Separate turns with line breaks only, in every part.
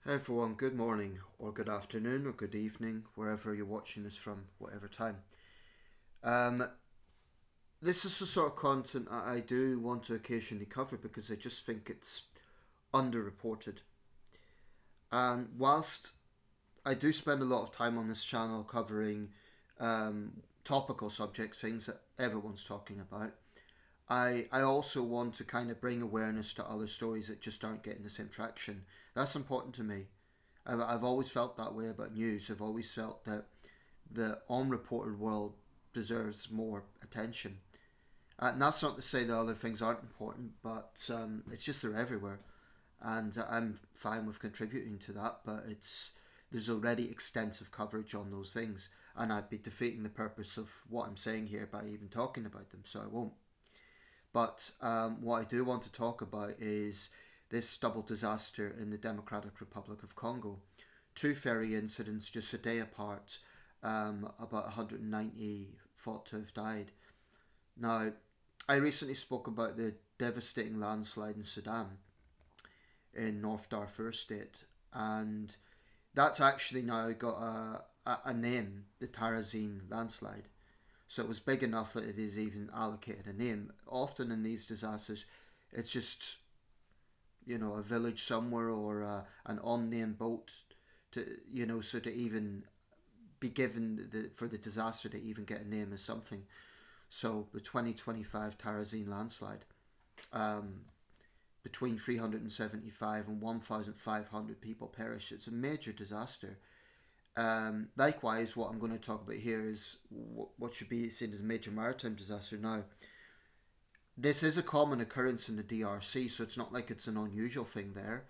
Hey everyone, good morning, or good afternoon, or good evening, wherever you're watching this from, whatever time. Um, this is the sort of content I do want to occasionally cover because I just think it's underreported. And whilst I do spend a lot of time on this channel covering topical subjects, things that everyone's talking about, I also want to kind of bring awareness to other stories that just aren't getting the same traction. That's important to me. I've always felt that way about news. I've always felt that the unreported world deserves more attention. And that's not to say that other things aren't important, but it's just they're everywhere. And I'm fine with contributing to that, but there's already extensive coverage on those things, and I'd be defeating the purpose of what I'm saying here by even talking about them, so I won't. But what I do want to talk about is this double disaster in the Democratic Republic of Congo. Two ferry incidents just a day apart, about 190 thought to have died. Now, I recently spoke about the devastating landslide in Sudan, in North Darfur State, and that's actually now got a name, the Tarazine landslide. So it was big enough that it is even allocated a name. Often in these disasters, it's just a village somewhere or an unnamed boat to so to even be given for the disaster to even get a name is something. So the 2025 Tarazine landslide, um, between 375 and 1,500 people perished. It's a major disaster. Likewise, what I'm going to talk about here is what should be seen as a major maritime disaster. Now, this is a common occurrence in the DRC, so it's not like it's an unusual thing there.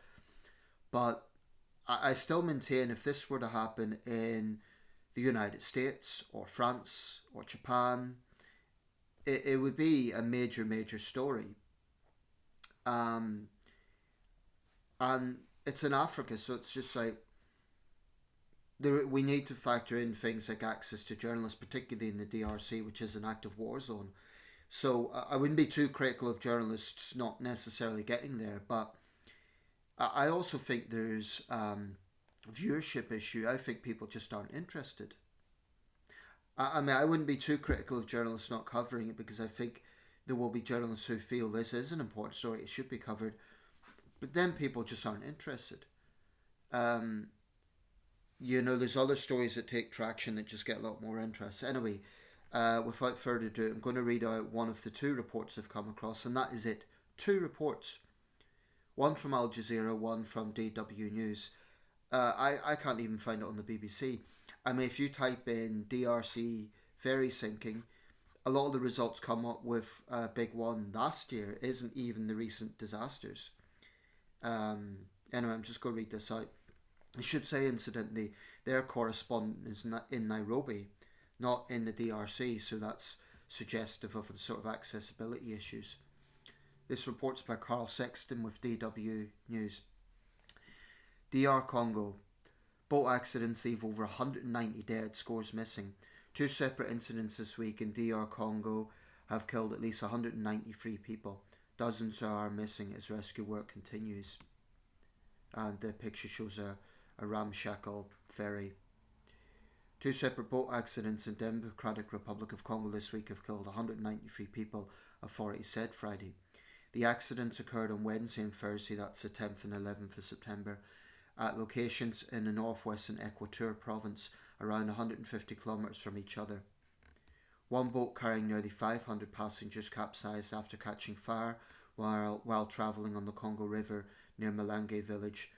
But I still maintain if this were to happen in the United States or France or Japan, it would be a major, major story. Um, and it's in Africa, so it's just like we need to factor in things like access to journalists, particularly in the DRC, which is an active war zone. So I wouldn't be too critical of journalists not necessarily getting there, but I also think there's viewership issue. I think people just aren't interested. I mean, I wouldn't be too critical of journalists not covering it because I think there will be journalists who feel this is an important story, it should be covered, but then people just aren't interested. Um, there's other stories that take traction that just get a lot more interest. Anyway, without further ado, I'm going to read out one of the two reports I've come across, and that is it. Two reports. One from Al Jazeera, one from DW News. I can't even find it on the BBC. I mean, if you type in DRC ferry sinking, a lot of the results come up with a big one last year isn't even the recent disasters. Anyway, I'm just going to read this out. I should say, incidentally, their correspondent is in Nairobi, not in the DRC, so that's suggestive of the sort of accessibility issues. This report's by Carl Sexton with DW News. DR Congo. Boat accidents leave over 190 dead, scores missing. Two separate incidents this week in DR Congo have killed at least 193 people. Dozens are missing as rescue work continues. And the picture shows a ramshackle ferry. Two separate boat accidents in Democratic Republic of Congo this week have killed 193 people, authorities said Friday. The accidents occurred on Wednesday and Thursday, that's the 10th and 11th of September, at locations in the northwestern Equateur province, around 150 kilometres from each other. One boat carrying nearly 500 passengers capsized after catching fire while travelling on the Congo River near Malange village,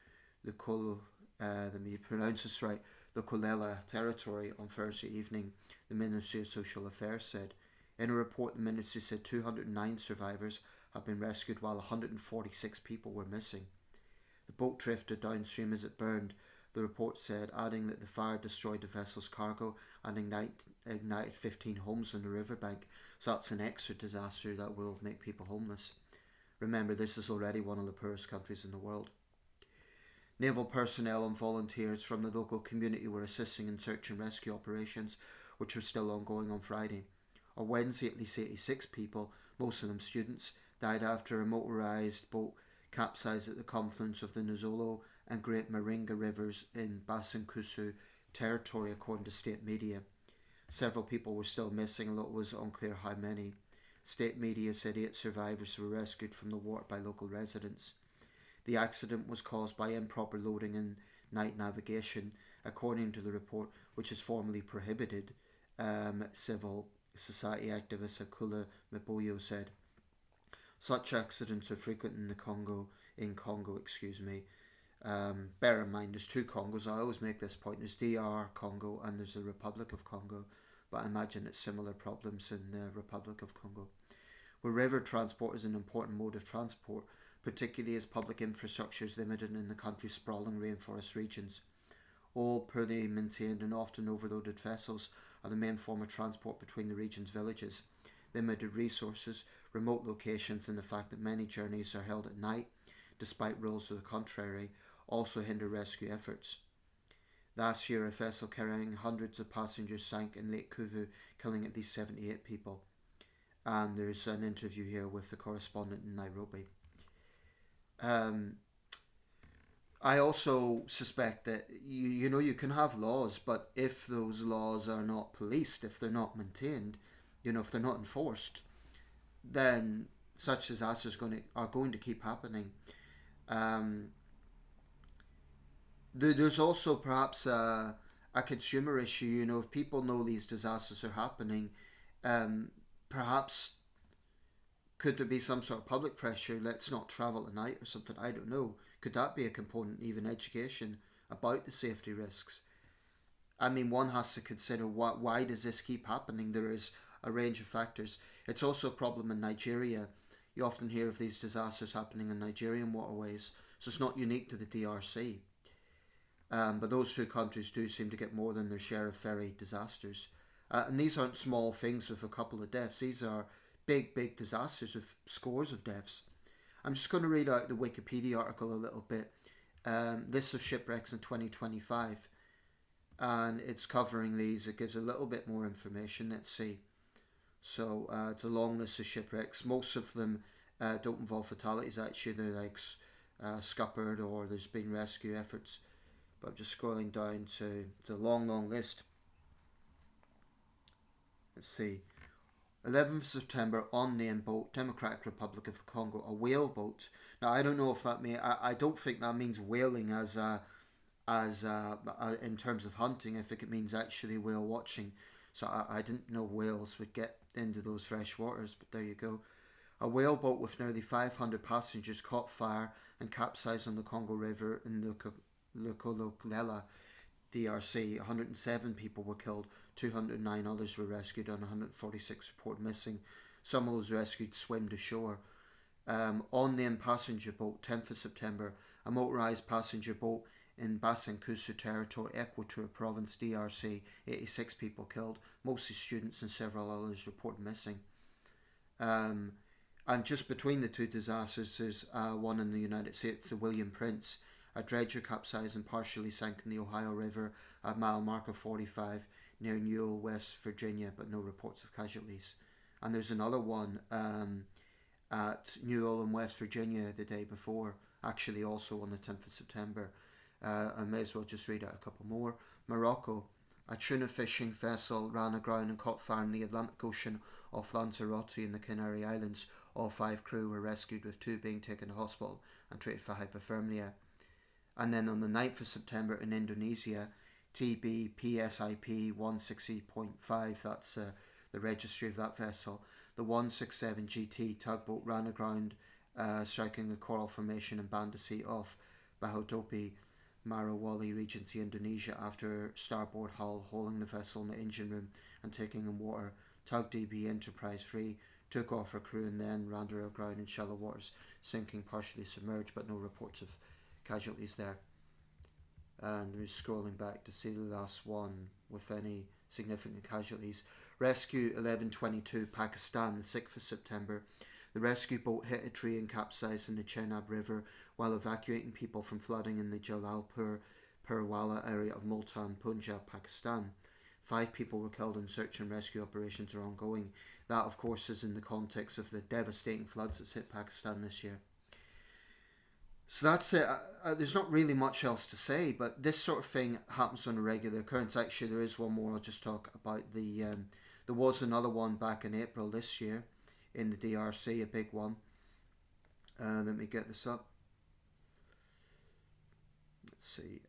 let me pronounce this right, the Kolela territory on Thursday evening, the Ministry of Social Affairs said. In a report, the ministry said 209 survivors have been rescued while 146 people were missing. The boat drifted downstream as it burned, the report said, adding that the fire destroyed the vessel's cargo and ignited 15 homes on the riverbank, so that's an extra disaster that will make people homeless. Remember, this is already one of the poorest countries in the world. Naval personnel and volunteers from the local community were assisting in search and rescue operations, which were still ongoing on Friday. On Wednesday, at least 86 people, most of them students, died after a motorised boat capsized at the confluence of the Nzolo and Great Maringa rivers in Basankusu territory, according to state media. Several people were still missing, although it was unclear how many. State media said 8 survivors were rescued from the water by local residents. The accident was caused by improper loading and night navigation, according to the report, which is formally prohibited, civil society activist Akula Maboyo said. Such accidents are frequent in Congo. Bear in mind, there's 2 Congos. I always make this point. There's DR Congo and there's the Republic of Congo. But I imagine it's similar problems in the Republic of Congo, where river transport is an important mode of transport, particularly as public infrastructure is limited in the country's sprawling rainforest regions. Old, poorly maintained and often overloaded vessels are the main form of transport between the region's villages. Limited resources, remote locations and the fact that many journeys are held at night, despite rules to the contrary, also hinder rescue efforts. Last year, a vessel carrying hundreds of passengers sank in Lake Kivu, killing at least 78 people. And there's an interview here with the correspondent in Nairobi. I also suspect that you can have laws, but if those laws are not policed, if they're not maintained, if they're not enforced, then such disasters are going to keep happening. There's also perhaps a consumer issue. If people know these disasters are happening, perhaps could there be some sort of public pressure? Let's not travel at night or something. I don't know. Could that be a component? Even education about the safety risks. I mean, one has to consider why does this keep happening? There is a range of factors. It's also a problem in Nigeria. You often hear of these disasters happening in Nigerian waterways, so it's not unique to the DRC. But those 2 countries do seem to get more than their share of ferry disasters. And these aren't small things with a couple of deaths. These are big disasters with scores of deaths. I'm just going to read out the Wikipedia article a little bit. List of shipwrecks in 2025. And it's covering these. It gives a little bit more information. Let's see. So it's a long list of shipwrecks. Most of them don't involve fatalities, actually. They're like scuppered or there's been rescue efforts. But I'm just scrolling down to the long list. Let's see. 11th September, unnamed boat, Democratic Republic of the Congo, a whale boat. Now, I don't know if that I don't think that means whaling as in terms of hunting. I think it means actually whale watching. So I didn't know whales would get into those fresh waters, but there you go. A whale boat with nearly 500 passengers caught fire and capsized on the Congo River in Lukoloklela, DRC. 107 people were killed, 209 others were rescued, and 146 reported missing. Some of those rescued swam to shore. Unnamed passenger boat, 10th of September, a motorised passenger boat in Basankusu territory, Equateur Province, DRC. 86 people killed, mostly students, and several others reported missing. And just between the 2 disasters, there's one in the United States, the William Prince. A dredger capsized and partially sank in the Ohio River at mile marker 45 near Newell, West Virginia, but no reports of casualties. And there's another one at Newell in West Virginia the day before, actually also on the 10th of September. I may as well just read out a couple more. Morocco, a tuna fishing vessel ran aground and caught fire in the Atlantic Ocean off Lanzarote in the Canary Islands. All 5 crew were rescued, with 2 being taken to hospital and treated for hypothermia. And then on the 9th of September in Indonesia, TB PSIP 160.5, that's the registry of that vessel. The 167 GT tugboat ran aground, striking a coral formation in Bandasi off Bahodopi, Marawali Regency, Indonesia, after starboard hull hauling the vessel in the engine room and taking in water. Tug DB Enterprise 3 took off her crew and then ran her aground in shallow waters, sinking partially submerged, but no reports of casualties there. And we're scrolling back to see the last one with any significant casualties. Rescue 1122, Pakistan, the 6th of September. The rescue boat hit a tree and capsized in the Chenab River while evacuating people from flooding in the Jalalpur Purwala area of Multan, Punjab, Pakistan. 5 people were killed and search and rescue operations are ongoing. That, of course, is in the context of the devastating floods that's hit Pakistan this year. So that's it. There's not really much else to say, but this sort of thing happens on a regular occurrence. Actually, there is one more. I'll just talk about the. There was another one back in April this year, in the DRC, a big one. Let me get this up. Let's see.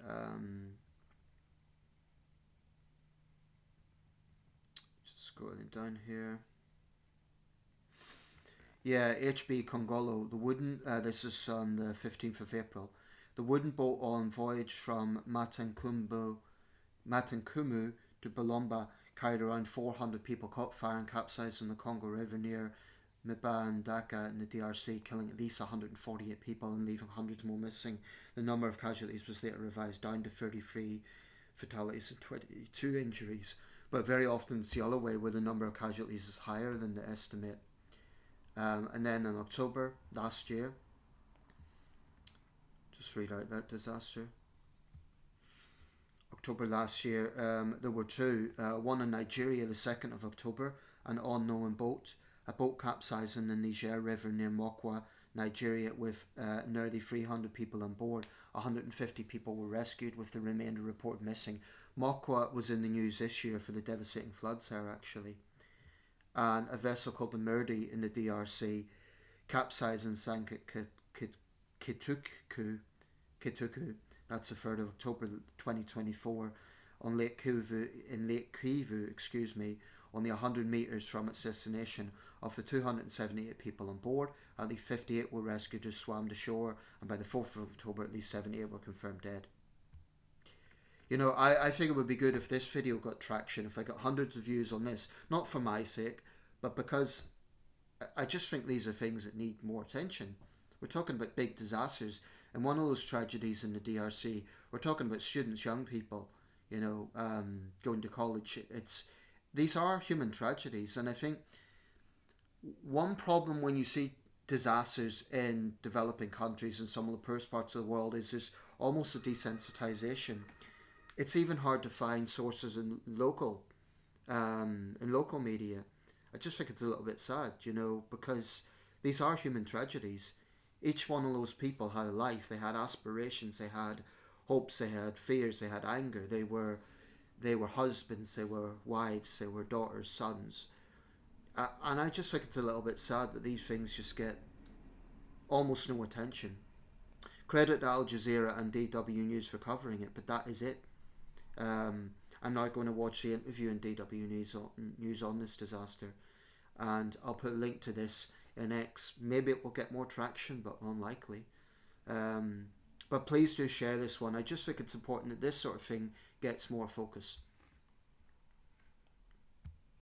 Just scrolling down here. Yeah, HB Congolo, the wooden. This is on the 15th of April. The wooden boat on voyage from Matankumu to Balomba carried around 400 people, caught fire and capsized on the Congo River near Mbandaka in the DRC, killing at least 148 people and leaving hundreds more missing. The number of casualties was later revised down to 33 fatalities and 22 injuries. But very often it's the other way, where the number of casualties is higher than the estimate. And then in October last year, just read out that disaster. October last year, there were two. One in Nigeria, the 2nd of October, an unknown boat. A boat capsized in the Niger River near Mokwa, Nigeria, with nearly 300 people on board. 150 people were rescued, with the remainder reported missing. Mokwa was in the news this year for the devastating floods there, actually. And a vessel called the Murdi in the DRC capsized and sank at Kituku. That's the 3rd of October 2024 on Lake Kivu, only 100 metres from its destination. Of the 278 people on board, at least 58 were rescued or swam to shore, and by the 4th of October at least 78 were confirmed dead. You know, I think it would be good if this video got traction, if I got hundreds of views on this, not for my sake, but because I just think these are things that need more attention. We're talking about big disasters, and one of those tragedies in the DRC, we're talking about students, young people, going to college. These are human tragedies, and I think one problem when you see disasters in developing countries and some of the poorest parts of the world is there's almost a desensitization. It's even hard to find sources in local media. I just think it's a little bit sad, because these are human tragedies. Each one of those people had a life. They had aspirations. They had hopes. They had fears. They had anger. They were husbands. They were wives. They were daughters, sons. And I just think it's a little bit sad that these things just get almost no attention. Credit to Al Jazeera and DW News for covering it, but that is it. I'm now going to watch the interview in DW News on this disaster, and I'll put a link to this in X. Maybe it will get more traction, but unlikely. But please do share this one. I just think it's important that this sort of thing gets more focus.